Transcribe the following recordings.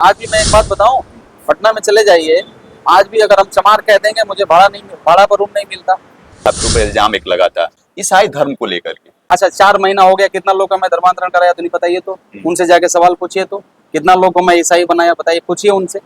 आज भी मैं एक बात बताऊं, पटना में चले जाइए, आज भी अगर हम चमार कह देंगे मुझे भाड़ा पर रूम नहीं मिलता। आपके ऊपर इल्जाम एक लगा था ईसाई धर्म को लेकर के। अच्छा 4 महीना हो गया, कितना लोग का मैं धर्मांतरण कराया तो नहीं बताइए तो, उनसे जाके सवाल पूछिए तो, कितना लोग को मैं ईसाई बनाया बताइए, पूछिए उनसे।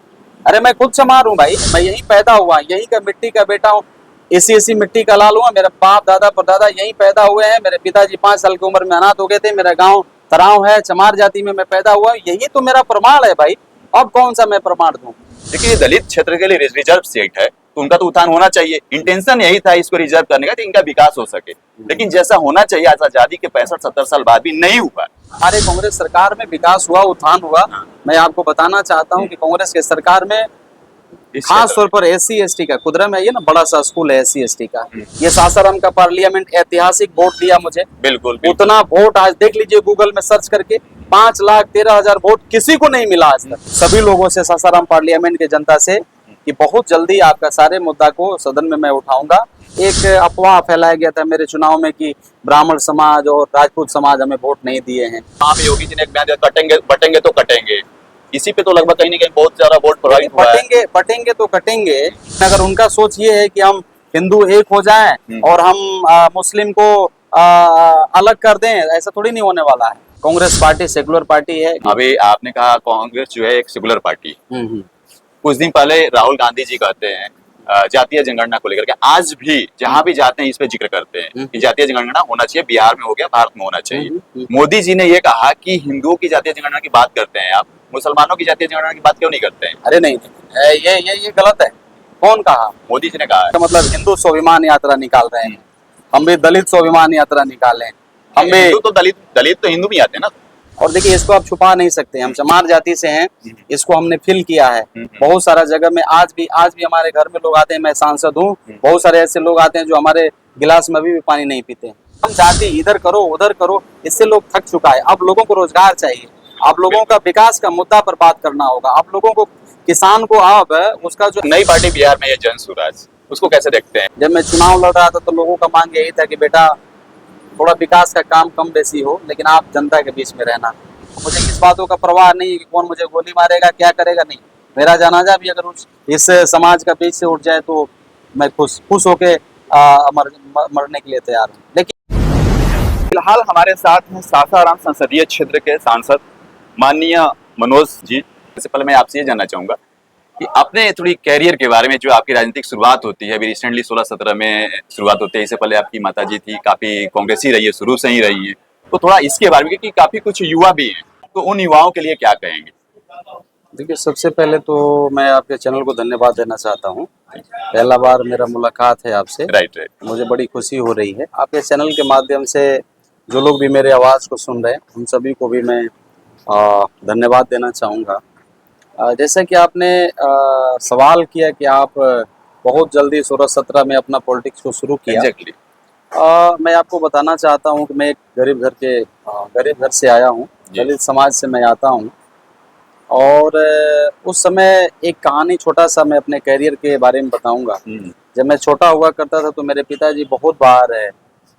अरे मैं खुद चमार हूँ भाई, मैं यहीं पैदा हुआ, यहीं का मिट्टी का बेटा हूँ, ऐसी मिट्टी का लाल हुआ। मेरे बाप दादा परदादा यहीं पैदा हुए हैं। मेरे पिताजी 5 साल की उम्र में अनाथ हो गए थे। मेरा गाँव तराव है, चमार जाति में मैं पैदा हुआ, यही तो मेरा प्रमाण है भाई। अब कौन सा मैं प्रमाण दूं? देखिए ये दलित क्षेत्र के लिए रिजर्व सीट है तो उनका तो उत्थान होना चाहिए। इंटेंशन यही था इसको रिजर्व करने का कि इनका विकास हो सके, लेकिन जैसा होना चाहिए आज आजादी के 65-70 साल बाद भी नहीं हुआ। हमारे कांग्रेस सरकार में विकास हुआ, उत्थान हुआ। मैं आपको बताना चाहता हूं कि कांग्रेस के सरकार में खास तौर पर SC ST का, कुदरा में ये ना बड़ा सा स्कूल है SC ST का, ये सासाराम का पार्लियामेंट ऐतिहासिक वोट दिया मुझे। बिल्कुल उतना वोट आज देख लीजिए गूगल में सर्च करके, 5,13,000 वोट किसी को नहीं मिला आज तक। सभी लोगों से, सासाराम पार्लियामेंट के जनता से, कि बहुत जल्दी आपका सारे मुद्दा को सदन में मैं उठाऊंगा। एक अफवाह फैलाया गया था मेरे चुनाव में कि ब्राह्मण समाज और राजपूत समाज हमें वोट नहीं दिए हैं। वहाँ पे योगी जी ने एक बयान दिया, कटेंगे बटेंगे तो कटेंगे। इसी पे तो लगभग कहीं ना कहीं बहुत ज्यादा वोट प्रभावित हुआ है। बटेंगे तो कटेंगे। अगर उनका सोच ये है कि हम हिंदू एक हो जाएं और हम मुस्लिम को अलग कर दें, ऐसा थोड़ी नहीं होने वाला है। कांग्रेस पार्टी सेकुलर पार्टी है। अभी आपने कहा कांग्रेस जो है एक सेकुलर पार्टी। कुछ दिन पहले राहुल गांधी जी कहते हैं जातीय जनगणना को लेकर के, आज भी जहां भी जाते हैं इस पे जिक्र करते हैं कि जातीय जनगणना होना चाहिए, बिहार में हो गया, भारत में होना चाहिए। मोदी जी ने ये कहा कि हिंदुओं की जातीय जनगणना की बात करते हैं आप, मुसलमानों की जातीय जनगणना की बात क्यों नहीं करते हैं? अरे नहीं, ये गलत है। कौन कहा? मोदी जी ने कहा है। मतलब हिंदू स्वाभिमान यात्रा निकाल रहे हैं, हम भी दलित स्वाभिमान यात्रा निकालें, हम भी हिंदू तो दलित तो हिंदू भी आते हैं ना। और देखिए इसको आप छुपा नहीं सकते, हम चमार जाति से हैं, इसको हमने फिल किया है बहुत सारा जगह में। आज भी हमारे घर में लोग आते हैं, मैं सांसद हूँ, बहुत सारे ऐसे लोग आते हैं जो हमारे गिलास में अभी भी पानी नहीं पीते। हम जाति इधर करो उधर करो, इससे लोग थक चुका है। अब लोगों को रोजगार चाहिए, आप लोगों का विकास का मुद्दा पर बात करना होगा। आप लोगों को, किसान को अब उसका जो नई पार्टी बिहार में ये जन स्वराज, उसको कैसे देखते हैं? जब मैं चुनाव लड़ रहा था तो लोगों का मांग यही था कि बेटा थोड़ा विकास का काम कम बेसी हो, लेकिन आप जनता के बीच में रहना। मुझे किस बातों का परवाह नहीं है कि कौन मुझे गोली मारेगा, क्या करेगा, नहीं। मेरा जनाजा भी अगर इस समाज का बीच से उठ जाए तो मैं खुश होके मरने के लिए तैयार हूँ। लेकिन फिलहाल हमारे साथ हैं सासाराम संसदीय क्षेत्र के सांसद माननीय मनोज जी। इससे पहले मैं आपसे ये जानना चाहूंगा कि अपने थोड़ी कैरियर के बारे में, जो आपकी राजनीतिक शुरुआत होती है, अभी रिसेंटली 16-17 में शुरुआत होती है, इससे पहले आपकी माताजी थी, काफी कांग्रेसी रही है, शुरू से ही रही है, तो थोड़ा इसके बारे में, क्योंकि काफी कुछ युवा भी हैं, तो उन युवाओं के लिए क्या कहेंगे? देखिए सबसे पहले तो मैं आपके चैनल को धन्यवाद देना चाहता हूँ। पहला बार मेरा मुलाकात है आपसे। राइट। मुझे बड़ी खुशी हो रही है। आपके चैनल के माध्यम से जो लोग भी मेरे आवाज़ को सुन रहे हैं उन सभी को भी मैं धन्यवाद देना चाहूँगा। जैसा कि आपने सवाल किया कि आप बहुत जल्दी 16-17 में अपना पॉलिटिक्स को शुरू किया। एग्जैक्टली। मैं आपको बताना चाहता हूँ कि मैं एक गरीब घर से आया हूँ, दलित समाज से मैं आता हूँ। और उस समय एक कहानी, छोटा सा मैं अपने कैरियर के बारे में बताऊंगा। जब मैं छोटा हुआ करता था तो मेरे पिताजी बहुत बार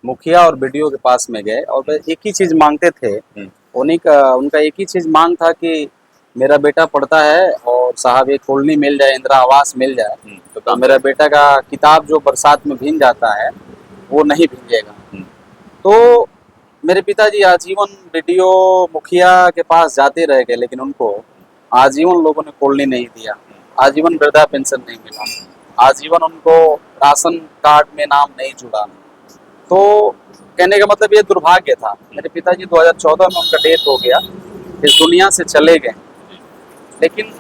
मुखिया और BDO के पास में गए और वे एक ही चीज़ मांगते थे। उनका एक ही चीज़ मांग था कि मेरा बेटा पढ़ता है और साहब एक कॉलोनी मिल जाए, इंदिरा आवास मिल जाए, तो मेरा बेटा का किताब जो बरसात में भीग जाता है वो नहीं भीगेगा। तो मेरे पिताजी आजीवन BDO मुखिया के पास जाते रह गए, लेकिन उनको आजीवन लोगों ने कॉलोनी नहीं दिया, आजीवन वृद्धा पेंशन नहीं मिला, आजीवन उनको राशन कार्ड में नाम नहीं जुड़ा। तो कहने का मतलब ये दुर्भाग्य था। मेरे पिताजी 2014 में उनका डेथ हो गया, इस दुनिया से चले गए, लेकिन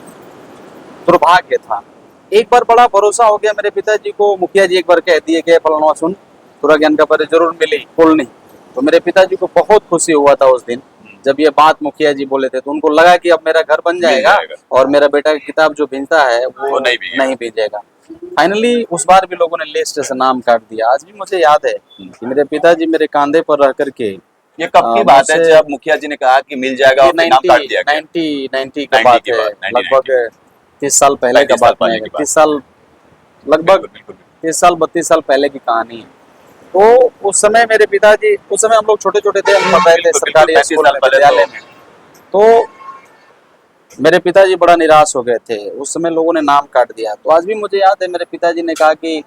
दुर्भाग्य था। एक बार बड़ा भरोसा हो गया मेरे पिताजी को, मुखिया जी एक बार कह दिए कि फलाना सुन, पूरा ज्ञान का पर जरूर मिली कॉलोनी। तो मेरे पिताजी को बहुत खुशी हुआ था उस दिन जब ये बात मुखिया जी बोले थे। तो उनको लगा कि अब मेरा घर बन जाएगा और मेरा बेटा की किताब जो भिजता है वो नहीं भेजेगा। फाइनली उस बार भी लोगों ने लिस्ट से नाम काट दिया। आज भी मुझे याद है कि मेरे पिताजी मेरे कंधे पर रह करके, ये कब की बात है जब मुखिया जी ने कहा कि मिल जाएगा और नाम काट दिया गया? 90 का बात है, लगभग 30 साल पहले का बात है। 30 साल, लगभग 30 साल 32 साल पहले की कहानी है। तो उस समय मेरे पिताजी, उस समय हम लोग छोटे छोटे थे, हम पढ़ रहे थे सरकारी स्कूल में, विद्यालय में। तो मेरे पिताजी बड़ा निराश हो गए थे। उस समय लोगों ने नाम काट दिया। तो आज भी मुझे याद है, मेरे पिताजी ने कहा कि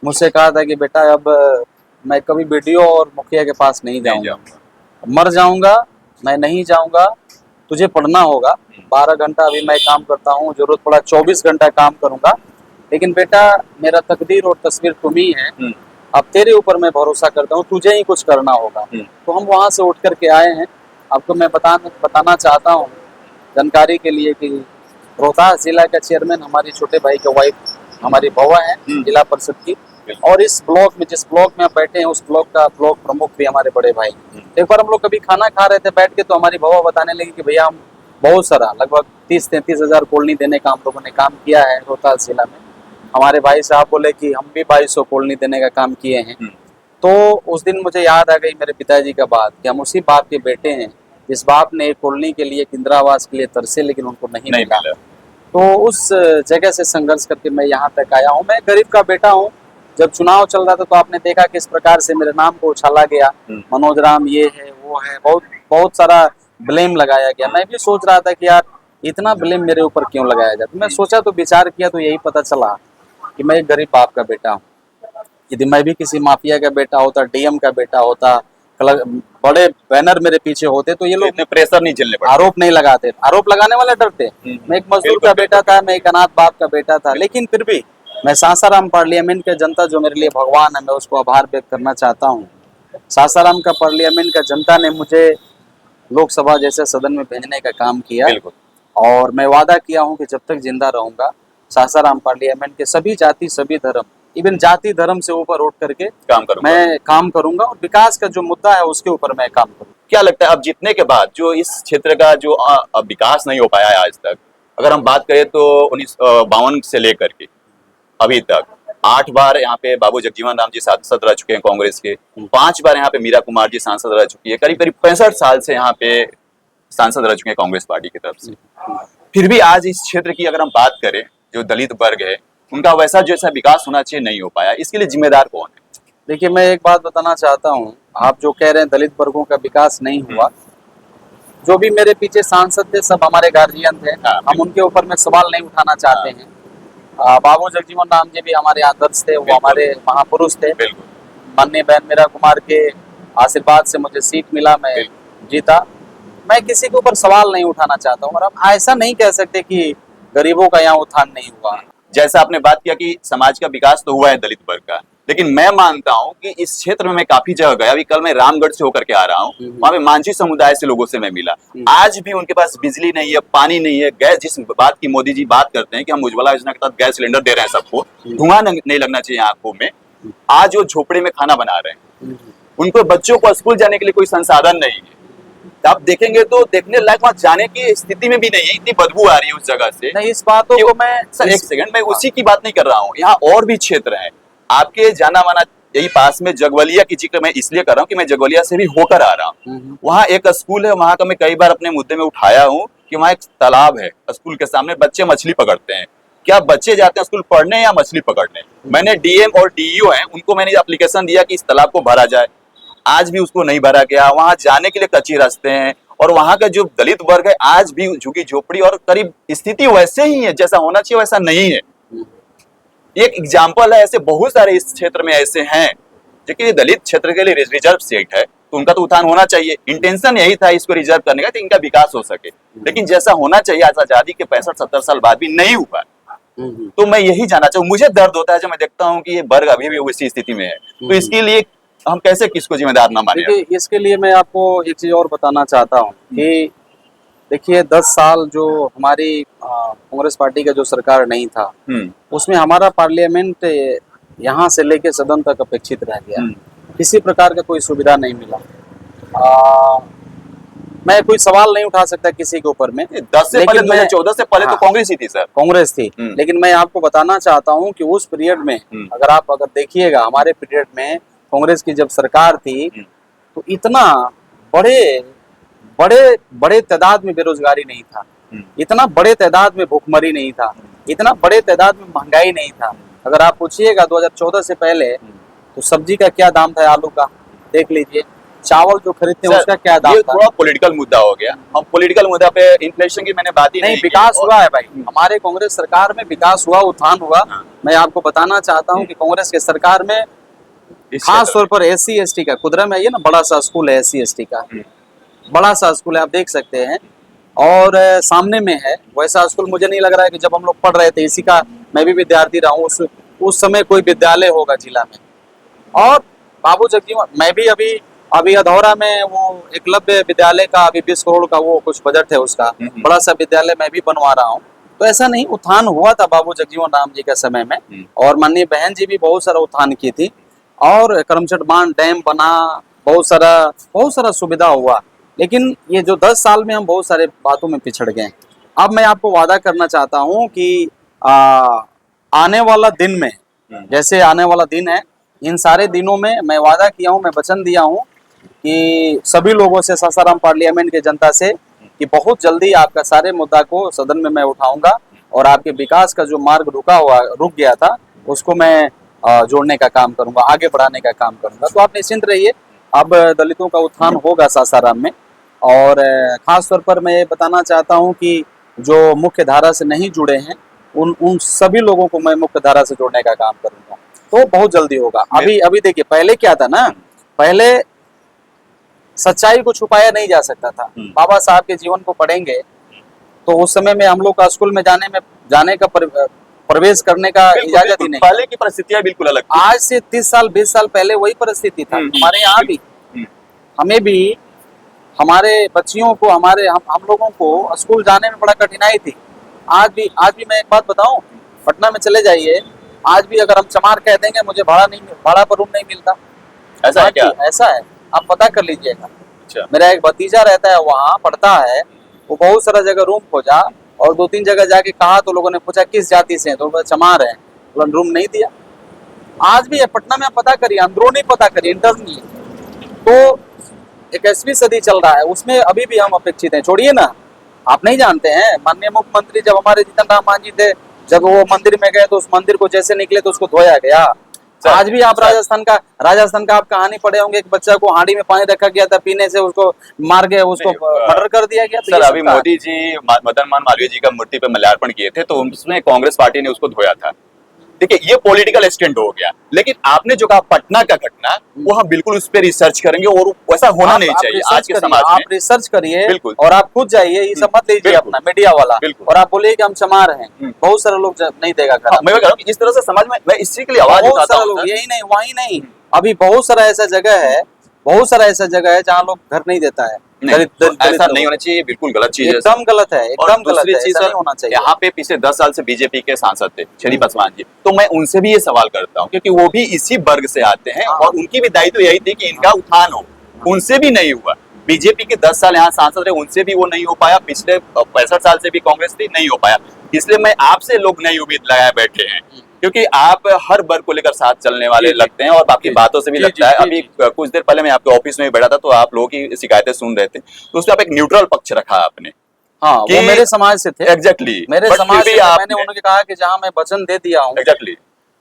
मुझसे कहा था कि बेटा अब मैं कभी बीडीओ और मुखिया के पास नहीं नहीं जाऊंगा, जाऊंगा। मर जाऊंगा, मैं नहीं जाऊंगा, तुझे पढ़ना होगा। 12 घंटा अभी मैं काम करता हूँ, जरूरत पड़ा 24 घंटा काम करूंगा, लेकिन बेटा मेरा तकदीर और तस्वीर तुम ही है, अब तेरे ऊपर मैं भरोसा करता हूँ, तुझे ही कुछ करना होगा। तो हम वहां से उठ करके आए हैं। आपको मैं बताना चाहता हूँ जानकारी के लिए कि रोहतास जिला का चेयरमैन हमारी छोटे भाई के वाइफ हमारी बउआ है जिला परिषद की, और इस ब्लॉक में, जिस ब्लॉक में आप बैठे हैं, उस ब्लॉक का ब्लॉक प्रमुख भी हमारे बड़े भाई। एक बार हम लोग कभी खाना खा रहे थे बैठ के, तो हमारी बउआ बताने लगी कि भैया हम बहुत सारा लगभग 30-33 हजार कॉलोनी देने का हम लोगों ने काम किया है रोहतास जिला में। हमारे भाई साहब बोले कि हम भी 2200 कॉलोनी देने का काम किए हैं। तो उस दिन मुझे याद आ गई मेरे पिताजी का बात कि हम उसी बाप के बेटे हैं जिस बाप ने एक कॉलोनी के लिए, इंदिरावास के लिए तरसे, लेकिन उनको नहीं मिला। तो उस जगह से संघर्ष करके मैं यहाँ तक आया हूँ। मैं गरीब का बेटा हूँ। जब चुनाव चल रहा था तो आपने देखा किस प्रकार से मेरे नाम को उछाला गया, मनोज राम ये है वो है, बहुत बहुत सारा ब्लेम लगाया गया। मैं भी सोच रहा था कि यार इतना ब्लेम मेरे ऊपर क्यों लगाया जाए। तो मैं सोचा, तो विचार किया, तो यही पता चला कि मैं एक गरीब बाप का बेटा हूँ। यदि मैं भी किसी माफिया का बेटा होता, डीएम का बेटा होता, बड़े बैनर मेरे पीछे होते, तो ये लोग इतने प्रेशर नहीं झेलने पड़ते, आरोप नहीं लगाते, आरोप लगाने वाले डरते। मैं एक मजदूर का बेटा था, मैं एक अनाथ बाप का बेटा था, लेकिन फिर भी मैं सासाराम पार्लियामेंट का जनता जो मेरे लिए भगवान है, मैं उसको आभार व्यक्त करना चाहता हूँ। सासाराम का पार्लियामेंट का जनता ने मुझे लोकसभा जैसे सदन में भेजने का काम किया, और मैं वादा किया हूँ कि जब तक जिंदा रहूंगा सासाराम पार्लियामेंट के सभी जाति, सभी धर्म, इवन जाति धर्म से ऊपर उठ करके मैं काम करूंगा, और विकास का जो मुद्दा है उसके ऊपर मैं काम करूंगा। क्या लगता है अब जीतने के बाद जो इस क्षेत्र का जो अब विकास नहीं हो पाया है आज तक, अगर हम बात करें तो 1952 से लेकर के अभी तक 8 बार यहाँ पे बाबू जगजीवन राम जी सांसद रह चुके हैं कांग्रेस के, 5 बार यहाँ पे मीरा कुमार जी सांसद रह चुकी है, करीब करीब 65 साल से यहाँ पे सांसद रह चुके हैं कांग्रेस पार्टी की तरफ से। फिर भी आज इस क्षेत्र की अगर हम बात करें, जो दलित वर्ग है उनका वैसा जैसा विकास होना चाहिए नहीं हो पाया, इसके लिए जिम्मेदार कौन है? देखिए, मैं एक बात बताना चाहता हूँ, आप जो कह रहे हैं दलित वर्गों का विकास नहीं हुआ, जो भी मेरे पीछे सांसद थे सब हमारे गार्जियन थे, हम उनके ऊपर में सवाल नहीं उठाना चाहते हैं। बाबू जगजीवन राम जी भी हमारे आदर्श थे, वो हमारे महापुरुष थे। माननीय बहन मीरा कुमार के आशीर्वाद से मुझे सीट मिला, मैं जीता। मैं किसी के ऊपर सवाल नहीं उठाना चाहता हूँ, और अब ऐसा नहीं कह सकते कि गरीबों का यहाँ उत्थान नहीं हुआ। जैसा आपने बात किया कि समाज का विकास तो हुआ है दलित वर्ग का, लेकिन मैं मानता हूं कि इस क्षेत्र में मैं काफी जगह गया, अभी कल मैं रामगढ़ से होकर के आ रहा हूं, वहां पे मांझी समुदाय से लोगों से मैं मिला। आज भी उनके पास बिजली नहीं है, पानी नहीं है, गैस, जिस बात की मोदी जी बात करते हैं कि हम उज्ज्वला योजना के तहत गैस सिलेंडर दे रहे हैं सबको, धुआं नहीं लगना चाहिए आंखों में, आज वो झोपड़े में खाना बना रहे हैं, उनको बच्चों को स्कूल जाने के लिए कोई संसाधन नहीं है। आप देखेंगे तो देखने लायक वहां जाने की स्थिति में भी नहीं है, इतनी बदबू आ रही है उस जगह से। नहीं, इस बातों को मैं सर एक सेकंड, मैं उसी की बात नहीं कर रहा हूँ, यहाँ और भी क्षेत्र हैं आपके जाना माना, यही पास में जगवलिया की जिक्र मैं इसलिए कर रहा हूँ कि मैं जगवलिया से भी होकर आ रहा हूँ। वहाँ एक स्कूल है, वहाँ का मैं कई बार अपने मुद्दे में उठाया हूँ कि वहाँ एक तालाब है, स्कूल के सामने बच्चे मछली पकड़ते हैं। क्या बच्चे जाते हैं स्कूल पढ़ने या मछली पकड़ने? मैंने डीएम और डीईओ हैं, उनको मैंने एप्लीकेशन दिया कि इस तालाब को भरा जाए, आज भी उसको नहीं भरा गया। वहां जाने के लिए कच्चे रास्ते हैं, और वहां का जो दलित वर्ग है आज भी झुग्गी झोपड़ी, और करीब स्थिति वैसे ही है जैसा होना चाहिए वैसा नहीं है। एक एग्जाम्पल है, ऐसे बहुत सारे इस क्षेत्र में ऐसे हैं जो कि दलित क्षेत्र के लिए रिजर्व सीट है, तो उनका तो उत्थान होना चाहिए। इंटेंशन यही था इसको रिजर्व करने का, तो इनका विकास हो सके, लेकिन जैसा होना चाहिए आज आजादी के 65-70 साल बाद भी नहीं हुआ। तो मैं यही जानना चाहूँ, मुझे दर्द होता है जब मैं देखता हूँ कि ये वर्ग अभी भी उसी स्थिति में है, तो इसके लिए हम कैसे किसको जिम्मेदार ना माने? इसके लिए मैं आपको एक चीज और बताना चाहता हूँ कि देखिए 10 साल जो हमारी कांग्रेस पार्टी का जो सरकार नहीं था, उसमें हमारा पार्लियामेंट यहाँ से लेके सदन तक अपेक्षित रह गया, किसी प्रकार का कोई सुविधा नहीं मिला। मैं कोई सवाल नहीं उठा सकता किसी के ऊपर में। 10 से पहले 2014 से पहले तो कांग्रेस ही थी सर, कांग्रेस थी, लेकिन मैं आपको बताना चाहता हूँ कि उस पीरियड में अगर देखिएगा, हमारे पीरियड में कांग्रेस की जब सरकार थी तो इतना बड़े तादाद में बेरोजगारी नहीं था, इतना बड़े तादाद में भूखमरी नहीं था, इतना बड़े तादाद में महंगाई नहीं था। अगर आप पूछिएगा 2014 से पहले तो सब्जी का क्या दाम था, आलू का देख लीजिए, चावल जो खरीदते हैं सर, उसका क्या दाम ये था। थोड़ा पॉलिटिकल मुद्दा हो गया। हम पॉलिटिकल मुद्दा पे इन्फ्लेशन की मैंने बात ही नहीं, नहीं की। विकास और- हुआ है भाई, हमारे कांग्रेस सरकार में विकास हुआ, उत्थान हुआ। हाँ। मैं आपको बताना चाहता हूँ कि कांग्रेस के सरकार में इस खास क्षेत्र तौर पर एससी एसटी का, कुदरा में आइए ना, बड़ा सा स्कूल है एससी एसटी का, में। बड़ा सा स्कूल है, आप देख सकते हैं। और सामने में है वैसा स्कूल। मुझे नहीं लग रहा है कि जब हम लोग पढ़ रहे थे, इसी का मैं भी विद्यार्थी रहा हूँ, उस समय कोई विद्यालय होगा जिला में। और बाबू जगजीवन, मैं भी अभी अभी अधौरा में वो एकलव्य विद्यालय का अभी 20 करोड़ का वो कुछ बजट है उसका, बड़ा सा विद्यालय मैं भी बनवा रहा हूँ। तो ऐसा नहीं, उत्थान हुआ था बाबू जगजीवन राम जी के समय में, और माननीय बहन जी भी बहुत सारा उत्थान की थी। और करमचट बांध डैम बना, बहुत सारा सुविधा हुआ। लेकिन ये जो 10 साल में हम बहुत सारे बातों में पिछड़ गए। अब मैं आपको वादा करना चाहता हूँ कि आने वाला दिन में, जैसे आने वाला दिन है, इन सारे दिनों में मैं वादा किया हूँ, मैं वचन दिया हूँ कि सभी लोगों से, सासाराम पार्लियामेंट के जनता से, कि बहुत जल्दी आपका सारे मुद्दा को सदन में मैं उठाऊंगा, और आपके विकास का जो मार्ग रुक गया था उसको मैं जोड़ने का काम करूंगा, आगे बढ़ाने का काम करूंगा। तो आप निश्चिंत रहिए, अब दलितों का उत्थान होगा सासाराम में। और खास तौर पर मैं ये बताना चाहता हूँ कि जो मुख्य धारा से नहीं जुड़े हैं, उन सभी लोगों को मैं मुख्य धारा से जोड़ने का काम करूंगा। तो बहुत जल्दी होगा। अभी देखिए, पहले क्या था ना, पहले सच्चाई को छुपाया नहीं जा सकता था। बाबा साहब के जीवन को पढ़ेंगे तो उस समय में हम लोग का स्कूल में जाने का प्रवेश करने का इजाजत ही नहीं। पहले की परिस्थितियां बिल्कुल अलग थी। आज से 30 साल 20 साल पहले वही परिस्थिति था हमारे यहाँ भी। हमें भी, हमारे बच्चियों को, हम लोगों को स्कूल जाने में बड़ा कठिनाई थी। आज भी मैं एक बात बताऊं, पटना में चले जाइए, आज भी अगर हम चमार कह देंगे, मुझे भाड़ा पर रूम नहीं मिलता। ऐसा है क्या? ऐसा है, आप पता कर लीजिएगा। अच्छा। मेरा एक भतीजा रहता है वहाँ, पढ़ता है, वो बहुत सारा जगह रूम खोजा, और 2-3 जगह जाके कहा तो लोगों ने पूछा किस जाति से हैं, तो चमार है, रूम नहीं दिया। आज भी है पटना में, आप पता करिए, अंदरूनी पता करिए, इंटरनली। तो 21वीं सदी चल रहा है, उसमें अभी भी हम अपेक्षित हैं। छोड़िए ना, आप नहीं जानते हैं, माननीय मुख्यमंत्री जब हमारे जीतन राम मांझी थे, जब वो मंदिर में गए तो उस मंदिर को जैसे निकले तो उसको धोया गया। आज भी आप राजस्थान का आप कहानी पढ़े होंगे, एक बच्चा को हांडी में पानी रखा गया था, पीने से उसको मार गया, उसको मर्डर कर दिया गया। सर, अभी मोदी जी मदन मोहन मालवीय जी का मूर्ति पे माल्यार्पण किए थे, तो उसमें कांग्रेस पार्टी ने उसको धोया था। देखिए, ये पॉलिटिकल स्टैंड हो गया। लेकिन आपने जो कहा पटना का घटना, वो हम बिल्कुल उस पर रिसर्च करेंगे, और वैसा होना नहीं चाहिए आज के समाज में। आप रिसर्च करिए, बिल्कुल, और आप खुद जाइए, ये सब मत लीजिए अपना मीडिया वाला, और आप बोलिए कि हम चमार हैं। बहुत सारे लोग नहीं देगा। मैं कह रहा हूँ इस तरह से समाज में, मैं इसी के लिए आवाज उठाता हूँ। यही नहीं, वही नहीं, अभी बहुत सारा ऐसा जगह है जहाँ लोग घर नहीं देता है। ऐसा नहीं होना चाहिए, बिल्कुल गलत चीज है, एकदम गलत है, एकदम गलत है, ऐसा नहीं होना चाहिए। यहाँ पे पिछले 10 साल से बीजेपी के सांसद थे शरीफ पासवान जी, तो मैं उनसे भी ये सवाल करता हूँ, क्योंकि वो भी इसी वर्ग से आते हैं, और उनकी भी दायित्व यही थी कि इनका उत्थान हो। उनसे भी नहीं हुआ। बीजेपी के 10 साल यहाँ सांसद रहे, उनसे भी वो नहीं हो पाया। पिछले 65 साल से भी कांग्रेस थी, नहीं हो पाया। इसलिए मैं आपसे लोग नई उम्मीद लगाए बैठे हैं, क्योंकि आप हर वर्ग को लेकर साथ चलने वाले लगते हैं, और आपकी बातों से भी लगता है। अभी कुछ देर पहले मैं आपके ऑफिस में बैठा था, तो आप लोगों की शिकायतें सुन रहे थे, तो उसमें आप एक न्यूट्रल पक्ष रखा आपने। हाँ, वो मेरे समाज से थे। एग्जैक्टली, मेरे समाज से मैंने उन्हें कहा कि जहाँ मैं वचन दे दिया हूँ, एग्जैक्टली,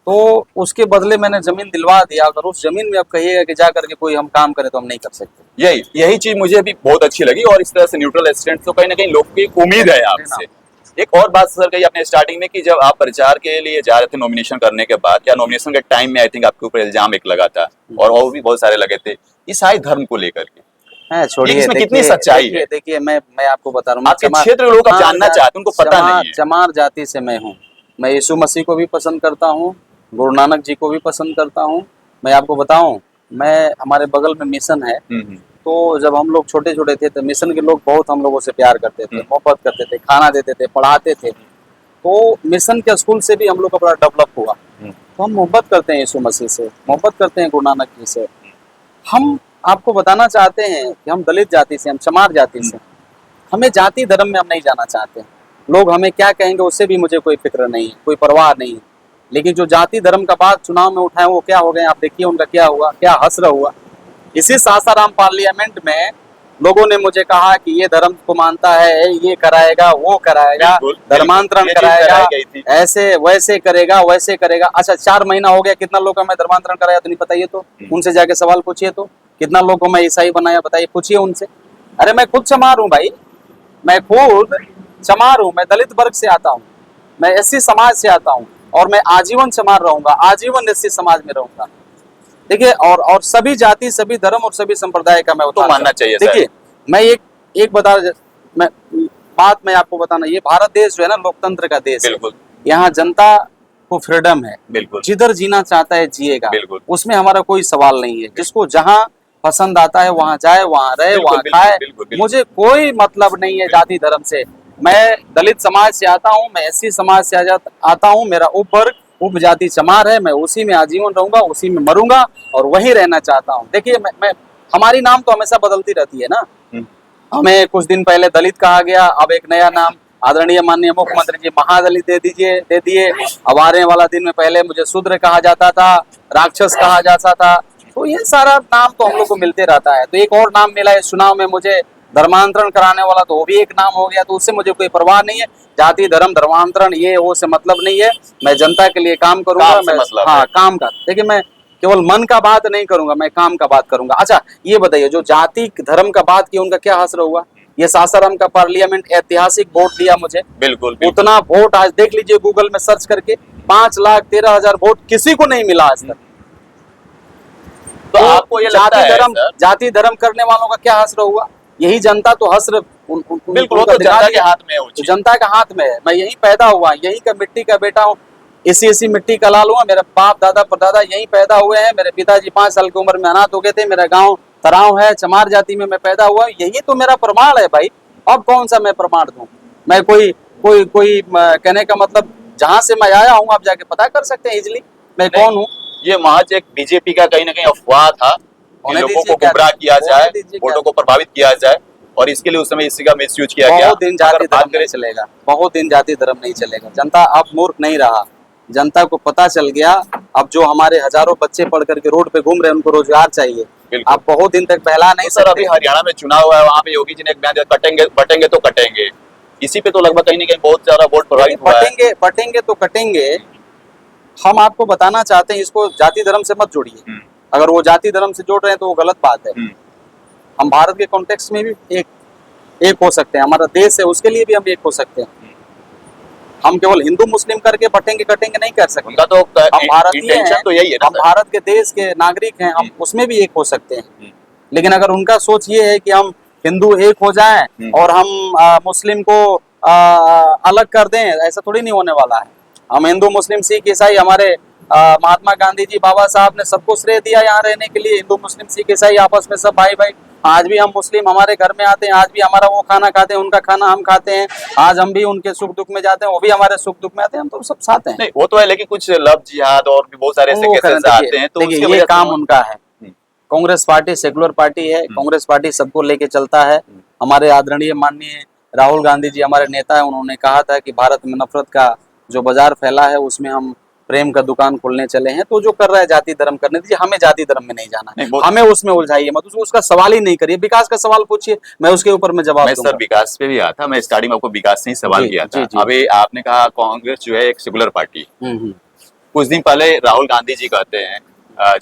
तो उसके बदले मैंने जमीन दिलवा दिया। अगर उस जमीन में आप कहिएगा कि जा करके कोई हम काम करें, तो हम नहीं कर सकते। यही चीज मुझे भी बहुत अच्छी लगी, और इस तरह से न्यूट्रल स्टैंड तो कहीं ना कहीं लोगों की उम्मीद है आपसे। एक और बात सर कही आपने स्टार्टिंग में, कि जब आप प्रचार के लिए जा रहे थे नॉमिनेशन करने के बाद, या नॉमिनेशन के टाइम में, आई थिंक आपके ऊपर इल्जाम एक लगा था, और भी बहुत सारे लगे थे ईसाई धर्म को लेकर के। छोड़िए, इसमें कितनी सच्चाई है? देखिए, मैं आपको बता रहा हूँ, आपके क्षेत्र के लोग जानना चाहते हैं, उनको पता नहीं है। चमार जाति से मैं हूँ। मैं यीशु मसीह को भी पसंद करता हूँ, गुरु नानक जी को भी पसंद करता हूँ। मैं आपको बताऊं, हमारे बगल में मिशन है, तो जब हम लोग छोटे छोटे थे तो मिशन के लोग बहुत हम लोगों से प्यार करते थे, मोहब्बत करते थे, खाना देते थे, पढ़ाते थे। तो मिशन के स्कूल से भी हम लोग का बड़ा डेवलप हुआ। तो हम मोहब्बत करते हैं यीशु मसीह से, मोहब्बत करते हैं गुरु नानक जी से। हम आपको बताना चाहते हैं कि हम दलित जाति से, हम चमार जाति से, हमें जाति धर्म में हम नहीं जाना चाहते। लोग हमें क्या कहेंगे उससे भी मुझे कोई फिक्र नहीं है, कोई परवाह नहीं है। लेकिन जो जाति धर्म का बात चुनाव में उठाए, वो क्या हो गए आप देखिए, उनका क्या हुआ, क्या हश्र हुआ। इसी सासाराम पार्लियामेंट में लोगों ने मुझे कहा कि ये धर्म को मानता है, ये कराएगा, वो कराएगा, धर्मांतरण कराएगा, ऐसे वैसे करेगा, वैसे करेगा। अच्छा, 4 महीना हो गया, कितना लोग का मैं धर्मांतरण कराया तो नहीं पता। ये तो उनसे जाके सवाल पूछिए, तो कितना लोगों को मैं ईसाई बनाया बताइए, पूछिए उनसे। अरे मैं खुद चमार हूँ भाई, मैं खुद चमार हूँ, मैं दलित वर्ग से आता हूँ, मैं एससी समाज से आता हूँ, और मैं आजीवन चमार रहूंगा, आजीवन एससी समाज में रहूंगा। देखिए, और सभी जाति, सभी धर्म और सभी संप्रदाय का मैं तो मानना चाहिए सर। देखिए, मैं एक मैं बात मैं आपको बताना, ये भारत देश जो है ना, लोकतंत्र का देश है। बिल्कुल यहाँ जनता को फ्रीडम है, बिल्कुल जिधर जीना चाहता है जिएगा, बिल्कुल उसमें हमारा कोई सवाल नहीं है। जिसको जहाँ पसंद आता है वहाँ जाए, वहाँ रहे, बिल्कुल, वहाँ बिल्कुल, खाए। बिल्कुल, बिल्कुल। मुझे कोई मतलब नहीं है जाति धर्म से। मैं दलित समाज से आता हूँ, मैं एससी समाज से आता हूँ, मेरा उपवर्ग उपजाति चमार है, मैं उसी में आजीवन रहूंगा, उसी में मरूंगा और वही रहना चाहता हूँ। देखिए, मैं हमारी नाम तो हमेशा बदलती रहती है ना। हमें कुछ दिन पहले दलित कहा गया, अब एक नया नाम आदरणीय माननीय मुख्यमंत्री जी महादलित दे दिए। अब आने वाला दिन में पहले मुझे शूद्र कहा जाता था, राक्षस कहा जाता था। तो ये सारा नाम तो हम लोग को मिलते रहता है। तो एक और नाम मिला इस चुनाव में मुझे, धर्मांतरण कराने वाला, तो वो भी एक नाम हो गया। तो उससे मुझे कोई परवाह नहीं है। जाति धर्म धर्मांतरण ये वो से मतलब नहीं है। मैं जनता के लिए काम करूंगा। काम से मैं मतलब हाँ है। काम का, देखिए मैं केवल मन का बात नहीं करूंगा, मैं काम का बात करूंगा। अच्छा ये बताइए, जो जाति धर्म का बात की उनका क्या असर हुआ? ये सासाराम का पार्लियामेंट ऐतिहासिक वोट दिया मुझे। बिल्कुल बिल्कुल। उतना वोट आज देख लीजिए गूगल में सर्च करके, 5,13,000 वोट किसी को नहीं मिला आज तक। तो आपको ये लगता है सर? जाति धर्म करने वालों का क्या हश्र हुआ? यही जनता तो हश्र बिल्कुल, वो तो जनता के हाथ में है वो चीज। जनता का हाथ में है। मैं यहीं पैदा हुआ, यहीं का मिट्टी का बेटा हूँ, इसी मिट्टी का लाल हुआ। मेरे बाप दादा परदादा यहीं पैदा हुए हैं। मेरे पिताजी 5 साल की उम्र में अनाथ हो गए थे। मेरा गांव तराव है, चमार जाति में मैं पैदा हुआ। यही तो मेरा प्रमाण है भाई। अब कौन सा मैं प्रमाण दूं? मैं कोई कहने का मतलब, जहां से मैं आया हूँ आप जाके पता कर सकते हैं इजिली मैं कौन हूँ। ये महज एक बीजेपी का कहीं ना कहीं अफवाह था कि लोगों को गुमराह किया जाए, वोटों को प्रभावित किया जाए, और इसके लिए उस समय इसी का मिसयूज किया गया। बहुत दिन जाति धर्म नहीं चलेगा, बहुत दिन जाति धर्म नहीं चलेगा। जनता अब मूर्ख नहीं रहा। जनता को पता चल गया। अब जो हमारे हजारों बच्चे पढ़ करके रोड पे घूम रहे हैं, उनको रोजगार चाहिए। आप बहुत दिन तक बहला नहीं सर, अभी हरियाणा में चुनाव हुआ है, वहाँ पे योगी जी ने एक बयान दिया, कटेंगे बटेंगे तो कटेंगे। इसी पे तो लगभग कहीं ना कहीं बहुत ज्यादा वोट प्रभावित हुआ है। बटेंगे तो कटेंगे। हम आपको बताना चाहते हैं, इसको जाति धर्म से मत जोड़िए। अगर वो जाति धर्म से जोड़ रहे हैं तो वो गलत बात है। हम भारत के कॉन्टेक्स्ट में भी एक हो सकते हैं। हमारा देश है, उसके लिए भी हम एक हो सकते हैं। हम केवल हिंदू मुस्लिम करके बटेंगे कटेंगे नहीं कर सकते। उनका तो हम भारतीय हैं, तो यही है ना, हम भारत के देश के नागरिक हैं, हम उसमें भी एक हो सकते हैं। लेकिन अगर उनका सोच ये है कि हम हिंदू एक हो जाएं और हम मुस्लिम को अलग कर दें, ऐसा थोड़ी नहीं होने वाला है। हम हिंदू मुस्लिम सिख ईसाई, हमारे महात्मा गांधी जी बाबा साहब ने सबको श्रेय दिया यहाँ रहने के लिए। हिंदू मुस्लिम सिख ईसाई आपस में सब भाई भाई। आज भी हम मुस्लिम हमारे घर में आते हैं, आज भी हमारा वो खाना खाते हैं, उनका खाना हम खाते हैं। आज हम भी उनके सुख दुख में जाते हैं, वो भी हमारे सुख दुख में आते हैं। हम तो सब साथ हैं। नहीं वो तो है, लेकिन कुछ लव जिहाद और भी बहुत सारे ऐसे केसेस आते हैं, तो देखिए ये काम उनका है। कांग्रेस पार्टी सेकुलर पार्टी है। कांग्रेस पार्टी सबको लेके चलता है। हमारे आदरणीय माननीय राहुल गांधी जी हमारे नेता है, उन्होंने कहा था कि भारत में नफरत का जो बाजार फैला है उसमें हम प्रेम का दुकान खोलने चले हैं। तो जो कर रहा है जाति धर्म करने दीजिए, हमें जाति धर्म में नहीं जाना। हमें उसमें उलझाइए मत, उसका सवाल ही नहीं करिए। विकास का सवाल पूछिए, मैं उसके ऊपर में जवाब दूंगा। सर विकास पे भी आता था, मैं स्टार्टिंग में आपको विकास से ही सवाल किया था। अभी आपने कहा कांग्रेस जो है एक सेकुलर पार्टी, कुछ दिन पहले राहुल गांधी जी कहते हैं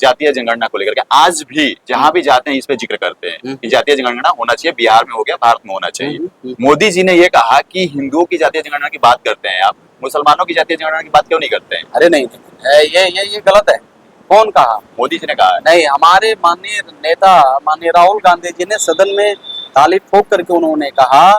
जातीय जनगणना को लेकर के, आज भी जहां भी जाते हैं इस पे जिक्र करते हैं कि जातीय जनगणना होना चाहिए, बिहार में हो गया, भारत में होना चाहिए। मोदी जी ने ये कहा कि हिंदुओं की जातीय जनगणना की बात करते हैं आप, मुसलमानों की जातीय जनगणना की बात क्यों नहीं करते हैं? अरे नहीं, ये गलत है। कौन कहा? मोदी जी ने कहा है। नहीं, हमारे माननीय नेता माननीय राहुल गांधी जी ने सदन में ताली ठोक करके उन्होंने कहा,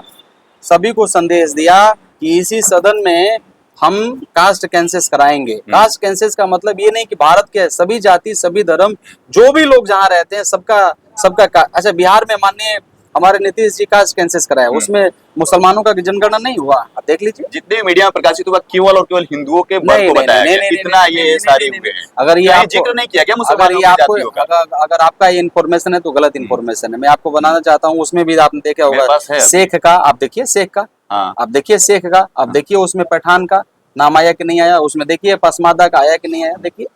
सभी को संदेश दिया कि इसी सदन में हम कास्ट कैंसेस कराएंगे। कास्ट कैंसेस का मतलब ये नहीं कि भारत के सभी जाति सभी धर्म जो भी लोग जहाँ रहते हैं सबका अच्छा बिहार में माननीय हमारे नीतीश जी कास्ट कैंसेस कराया, उसमें मुसलमानों का जनगणना नहीं हुआ। आप देख लीजिए, जितने मीडिया में प्रकाशित हुआ केवल और केवल हिंदुओं के वर्ग को बताया गया, इतना ये सारी हुए हैं। अगर ये आपको जिक्र नहीं किया गया मुसलमानों की जातियों का। अगर आपका ये इन्फॉर्मेशन है तो गलत इन्फॉर्मेशन है। मैं आपको बनाना चाहता हूँ, उसमें भी आपने देखा होगा शेख का, आप देखिए शेख का, आप देखिए शेख का, आप देखिए उसमें पठान का नाम आया कि नहीं आया, उसमें देखिए पसमादा का आया कि नहीं आया। देखिए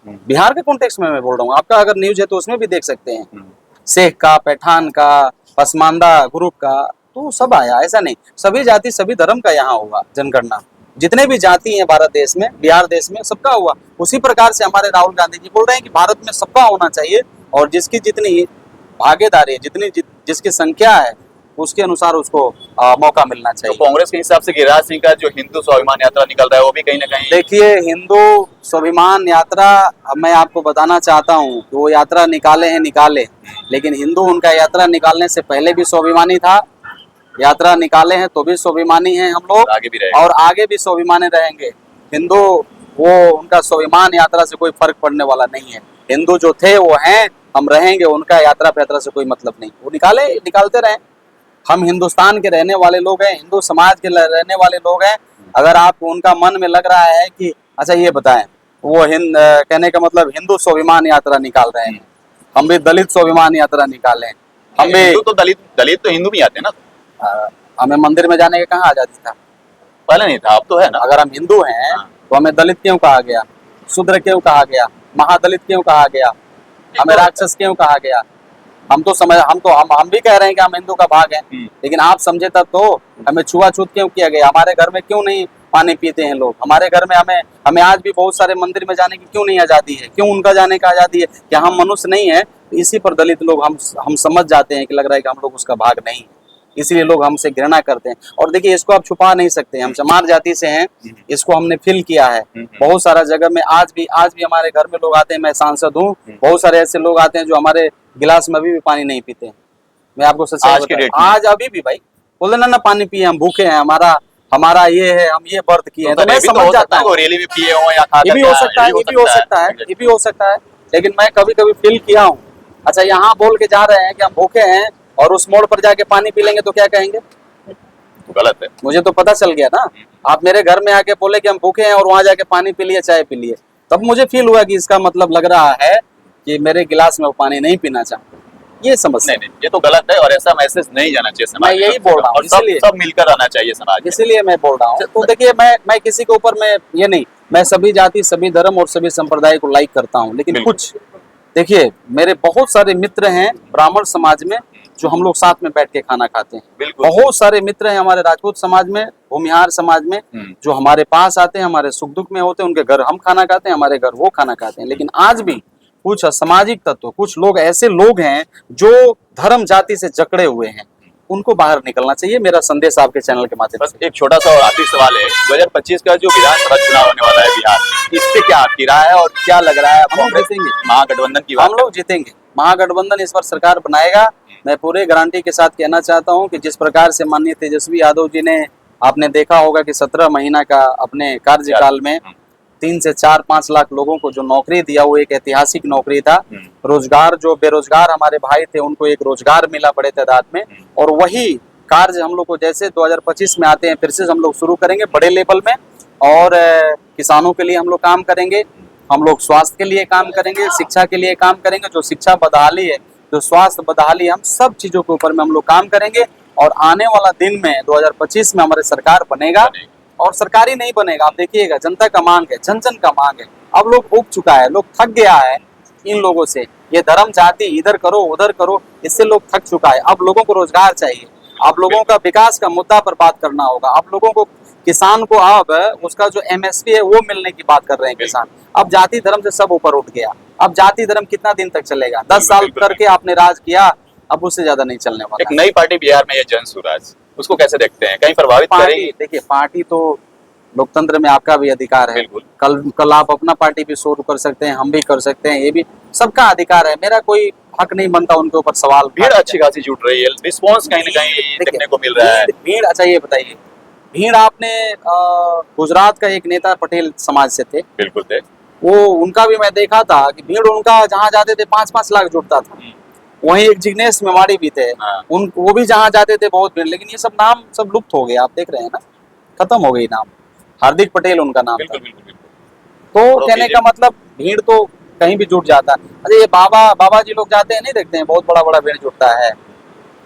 बिहार के कॉन्टेक्स्ट में मैं बोल रहा हूँ, आपका अगर न्यूज है तो उसमें भी देख सकते हैं। शेख का, पठान का, पसमानदा ग्रुप का, तो सब आया। ऐसा नहीं, सभी जाति सभी धर्म का यहाँ हुआ जनगणना। जितने भी जाति हैं भारत देश में, बिहार देश में, सबका हुआ। उसी प्रकार से हमारे राहुल गांधी जी बोल रहे हैं कि भारत में सबका होना चाहिए और जिसकी जितनी भागीदारी है, जिसकी संख्या है उसके अनुसार उसको मौका मिलना तो चाहिए। कांग्रेस के हिसाब से गिरिराज सिंह का जो हिंदू स्वाभिमान यात्रा निकल रहा है वो भी कहीं ना कहीं देखिए, हिंदू स्वाभिमान यात्रा, अब मैं आपको बताना चाहता हूँ कि वो यात्रा निकाले, लेकिन हिंदू उनका यात्रा निकालने से पहले भी स्वाभिमानी था, यात्रा निकाले हैं तो भी स्वाभिमानी हैं हम लोग, आगे भी रहेगा। और आगे भी स्वाभिमानी रहेंगे। हिंदू, वो उनका स्वाभिमान यात्रा से कोई फर्क पड़ने वाला नहीं है। हिंदू जो थे वो हैं, हम रहेंगे, उनका यात्रा यात्रा से कोई मतलब नहीं। वो निकालते रहे। हम हिंदुस्तान के रहने वाले लोग हैं, हिंदू समाज के रहने वाले लोग हैं। अगर आपको उनका मन में लग रहा है कि अच्छा ये बताएं, वो कहने का मतलब हिंदू स्वाभिमान यात्रा निकाल रहे हैं, हम भी दलित स्वाभिमान यात्रा निकालें, हम भी हिंदू तो दलित तो हिंदू भी आते हैं ना। हमें मंदिर में जाने की कहाँ आजादी था? पहले नहीं था, अब तो है ना। अगर हम हिंदू हैं तो हमें दलित क्यों कहा गया, शूद्र क्यों कहा गया, महादलित क्यों कहा गया, हमें राक्षस क्यों कहा गया? हम भी कह रहे हैं कि हम हिंदू का भाग हैं, लेकिन आप समझे तब तो हमें छुआछूत क्यों किया गया? हमारे घर में क्यों नहीं पानी पीते हैं लोग? हमारे घर में हमें आज भी बहुत सारे मंदिर में जाने की क्यों नहीं आजादी है? क्यों उनका जाने का आजादी है? क्या हम मनुष्य नहीं है? इसी पर दलित लोग हम समझ जाते हैं कि लग रहा है कि हम लोग उसका भाग नहीं है, इसलिए लोग हमसे घृणा करते हैं। और देखिए, इसको आप छुपा नहीं सकते, हम चमार जाति से हैं, इसको हमने फील किया है बहुत सारा जगह में। आज भी हमारे घर में लोग आते हैं, मैं सांसद हूँ, बहुत सारे ऐसे लोग आते हैं जो हमारे गिलास में अभी भी पानी नहीं पीते हैं। मैं आपको सच आज अभी भी भाई बोल देना ना, पानी पिए, हम भूखे हैं, हमारा ये है, हम ये व्रत किए हैं, तो मैं समझ जाता हूँ। रैली भी पिए हो या ये भी हो सकता है, ये भी हो सकता है, लेकिन मैं कभी कभी फील किया हूँ। अच्छा, यहाँ बोल के जा रहे हैं कि हम भूखे हैं और उस मोड़ पर जाके पानी पी लेंगे तो क्या कहेंगे? तो गलत है। मुझे तो पता चल गया ना। आप मेरे घर में आके बोले कि हम भूखे हैं और वहां जाके पानी पी लिए, चाय पी लिए, तब मुझे फील हुआ कि इसका मतलब लग रहा है कि मेरे गिलास में वो पानी नहीं पीना चाहते। ये समझ नहीं, ये तो गलत है और ऐसा मैसेज नहीं जाना चाहिए समाज मैं यही बोल रहा हूँ, इसलिए सब मिलकर रहना चाहिए समाज, इसलिए मैं बोल रहा हूँ। तो देखिए, मैं किसी के ऊपर मैं ये नहीं, मैं सभी जाति, सभी धर्म और सभी संप्रदाय को लाइक करता हूँ, लेकिन कुछ देखिए, मेरे बहुत सारे मित्र हैं ब्राह्मण समाज में जो हम लोग साथ में बैठ के खाना खाते हैं। बहुत सारे मित्र हैं हमारे राजपूत समाज में, भूमिहार समाज में, जो हमारे पास आते हैं, हमारे सुख दुख में होते हैं, उनके घर हम खाना खाते हैं, हमारे घर वो खाना खाते हैं। लेकिन आज भी कुछ असामाजिक तत्व, कुछ लोग ऐसे लोग हैं जो धर्म जाति से जकड़े हुए हैं, उनको बाहर निकलना चाहिए। मेरा संदेश आपके चैनल के माध्यम से। एक छोटा सा और आखिरी सवाल है, 2025 का जो विधानसभा चुनाव होने वाला है बिहार में, इस पे क्या आपकी राय है और क्या लग रहा है? हम जीतेंगे, महागठबंधन की बात, हम लोग जीतेंगे, महागठबंधन इस बार सरकार बनाएगा। मैं पूरे गारंटी के साथ कहना चाहता हूं कि जिस प्रकार से माननीय तेजस्वी यादव जी ने, आपने देखा होगा कि 17 महीना का अपने कार्यकाल में 3 से 4-5 लाख लोगों को जो नौकरी दिया, वो एक ऐतिहासिक नौकरी था। रोजगार, जो बेरोजगार हमारे भाई थे उनको एक रोजगार मिला बड़े तादाद में, और वही कार्य हम लोग को जैसे 2025 में आते हैं फिर से हम लोग शुरू करेंगे बड़े लेवल में। और किसानों के लिए हम लोग काम करेंगे, हम लोग स्वास्थ्य के लिए काम करेंगे, शिक्षा के लिए काम करेंगे, जो शिक्षा बदहाली है, जो स्वास्थ्य बदहाली, हम सब चीजों के ऊपर में हम लोग काम करेंगे। और आने वाला दिन में 2025 में हमारे सरकार बनेगा, और सरकारी नहीं बनेगा, आप देखिएगा, जनता का मांग है, जन जन का मांग है। अब लोग उब चुका है, लोग थक गया है इन लोगों से, ये धर्म जाति इधर करो उधर करो, इससे लोग थक चुका है। अब लोगों को रोजगार चाहिए, आप लोगों का विकास का मुद्दा पर बात करना होगा, आप लोगों को, किसान को अब उसका जो MSP है वो मिलने की बात कर रहे हैं किसान। अब जाति धर्म से सब ऊपर उठ गया, अब जाति धर्म कितना दिन तक चलेगा? 10 साल करके आपने राज किया, अब उससे ज्यादा नहीं चलने वाला। एक नई पार्टी बिहार में, ये जन सुराज, उसको कैसे देखते हैं? कहीं प्रभावित करेगी? देखिए, पार्टी तो लोकतंत्र में आपका भी अधिकार है, कल आप अपना पार्टी भी शुरू कर सकते हैं, हम भी कर सकते हैं, ये भी सबका अधिकार है। मेरा कोई हक नहीं बनता उनके ऊपर सवाल। भीड़ अच्छी खासी जुट रही है, रिस्पॉन्स कहीं ना कहीं देखने को मिल रहा है। भीड़, अच्छा ये बताइए, भीड़ आपने गुजरात का एक नेता पटेल समाज से थे, बिल्कुल थे, वो उनका भी मैं देखा था कि भीड़ उनका जहाँ जाते थे 5-5 लाख जुटता था। वहीं एक जिग्नेश मेवाड़ी भी थे, वो भी जहाँ जाते थे बहुत भीड़। लेकिन ये सब नाम सब लुप्त हो गए, आप देख रहे हैं ना, खत्म हो गई नाम। हार्दिक पटेल उनका नाम था। तो कहने का मतलब भीड़ तो कहीं भी जुट जाता है। अरे ये बाबा जी लोग जाते हैं, नहीं देखते हैं, बहुत बड़ा भीड़ जुटता है,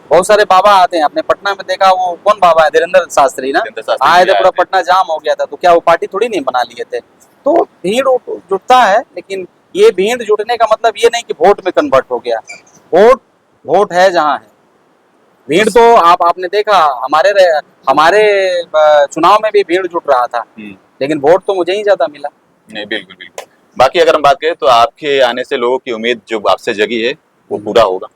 बहुत सारे बाबा आते हैं। अपने पटना में देखा, वो कौन बाबा है, धीरेन्द्र शास्त्री ना, आए थे, पूरा पटना जाम हो गया था। तो क्या वो पार्टी थोड़ी नहीं बना लिए थे? तो भीड़ जुटता है, लेकिन ये भीड़ जुटने का मतलब ये नहीं कि वोट में कन्वर्ट हो गया। वोट है जहाँ है, भीड़ तो आपने देखा, हमारे चुनाव में भी भीड़ जुट रहा था, लेकिन वोट तो मुझे ही ज्यादा मिला। नहीं, बिल्कुल। बाकी अगर हम बात करें तो आपके आने से लोगों की उम्मीद जो आपसे जगी है वो पूरा होगा?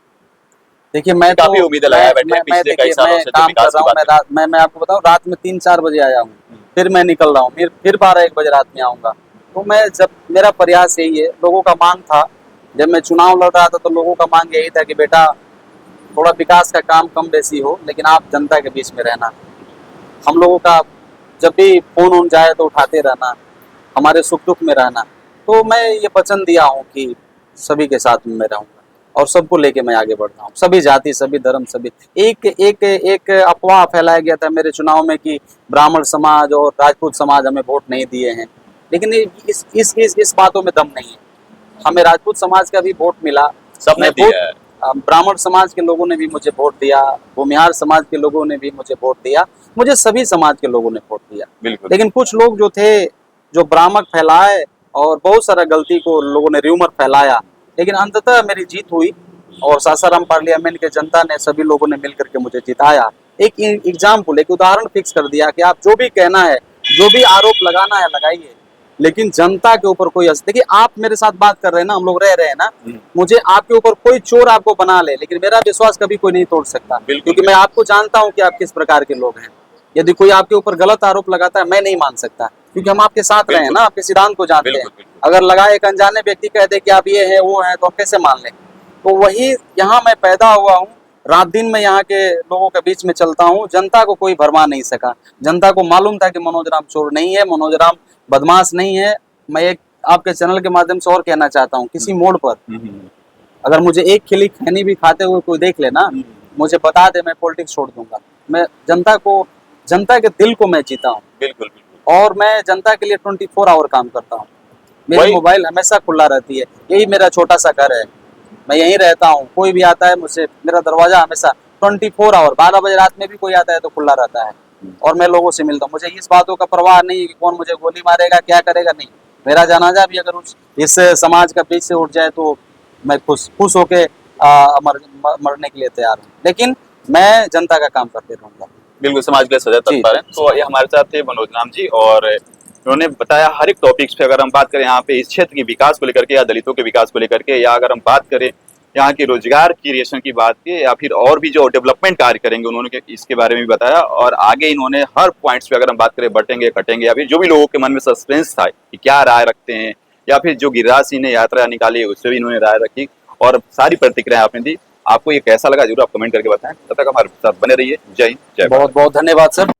देखिए मैं काफी उम्मीदें लगाए बैठे हैं पिछले कई सालों से जो काम कर विकास रहा की हूँ। बात है। मैं आपको बताऊँ, रात में 3-4 बजे आया हूँ, फिर मैं निकल रहा हूँ, फिर 12-1 बजे रात में आऊंगा। तो मैं जब मेरा प्रयास यही है, लोगों का मांग था, जब मैं चुनाव लड़ रहा था तो लोगों का मांग यही था कि बेटा थोड़ा विकास का काम कम बेसी हो, लेकिन आप जनता के बीच में रहना, हम लोगों का जब भी फोन उन जाए तो उठाते रहना, हमारे सुख दुख में रहना। तो मैं ये वचन दिया हूँ कि सभी के साथ में मैं रहूंगा और सबको लेके मैं आगे बढ़ता हूँ, सभी जाति, सभी धर्म, सभी। एक एक एक अफवाह फैलाया गया था मेरे चुनाव में कि ब्राह्मण समाज और राजपूत समाज हमें वोट नहीं दिए हैं, लेकिन इस बातों में दम नहीं है। हमें राजपूत समाज का भी वोट मिला, सबने दिया है। ब्राह्मण समाज के लोगों ने भी मुझे वोट दिया, भूमिहार समाज के लोगों ने भी मुझे वोट दिया, मुझे सभी समाज के लोगों ने वोट दिया। बिल्कुल। लेकिन कुछ लोग जो थे, जो भ्रामक फैलाए और बहुत सारा गलती को लोगों ने र्यूमर फैलाया, लेकिन अंततः मेरी जीत हुई और सासाराम पार्लियामेंट के जनता ने, सभी लोगों ने मिलकर के मुझे जिताया। एक एग्जाम्पल, एक उदाहरण फिक्स कर दिया कि आप जो भी कहना है, जो भी आरोप लगाना है लगाइए, लेकिन जनता के ऊपर कोई असर। देखिए आप मेरे साथ बात कर रहे हैं ना, हम लोग रह रहे हैं ना, मुझे आपके ऊपर कोई चोर आपको बना ले, लेकिन मेरा विश्वास कभी कोई नहीं तोड़ सकता, क्योंकि मैं आपको जानता हूं कि आप किस प्रकार के लोग हैं। यदि कोई आपके ऊपर गलत आरोप लगाता है, मैं नहीं मान सकता, क्योंकि हम आपके साथ रहे हैं ना, आपके सिद्धांत को जानते हैं। अगर लगा एक अनजाने व्यक्ति कह दे कि आप ये हैं वो हैं, तो हम कैसे मान लें। तो वही यहाँ मैं पैदा हुआ हूँ, रात दिन मैं यहाँ के लोगों के बीच में चलता हूँ, जनता को कोई भरमा नहीं सका। जनता को मालूम था कि मनोज राम चोर नहीं है, मनोज राम बदमाश नहीं है। मैं एक आपके चैनल के माध्यम से और कहना चाहता हूँ, किसी मोड़ पर अगर मुझे एक खिली खैनी भी खाते हुए कोई देख लेना, मुझे बता दे, मैं पॉलिटिक्स छोड़ दूंगा। मैं जनता के दिल को मैं जीता हूँ, बिल्कुल। और मैं जनता के लिए 24 आवर काम करता हूँ। मेरी मोबाइल हमेशा खुला रहती है, यही मेरा छोटा सा घर है, मैं यहीं रहता हूँ। कोई भी आता है मुझसे, मेरा दरवाजा हमेशा 24 आवर, 12 बजे रात में भी कोई आता है तो खुला रहता है, और मैं लोगों से मिलता हूँ। मुझे इस बातों का परवाह नहीं है कि कौन मुझे गोली मारेगा, क्या करेगा, नहीं। मेरा जनाजा भी अगर इस समाज का बीच से उठ जाए तो मैं खुश होके मरने के लिए तैयार हूँ, लेकिन मैं जनता का काम करते रहूंगा। बिल्कुल, समाज के लिए सदैव तत्पर हैं। तो ये हमारे साथ थे मनोज राम जी, और उन्होंने बताया हर एक टॉपिक्स पे। अगर हम बात करें यहाँ पे इस क्षेत्र के विकास को लेकर के, या दलितों के विकास को लेकर के, या अगर हम बात करें यहाँ की रोजगार क्रिएशन की बात की, या फिर और भी जो डेवलपमेंट कार्य करेंगे, उन्होंने इसके बारे में भी बताया। और आगे इन्होंने हर पॉइंट्स पे अगर हम बात करें, बटेंगे कटेंगे, या फिर जो भी लोगों के मन में सस्पेंस था कि क्या राय रखते हैं, या फिर जो गिरिराज सिंह ने यात्रा निकाली उससे भी इन्होंने राय रखी, और सारी प्रतिक्रिया आपने दी। आपको ये कैसा लगा जरूर आप कमेंट करके बताएं। तब तक हमारे साथ बने रहिए। जय हिंद, जय भारत। बहुत बहुत धन्यवाद सर।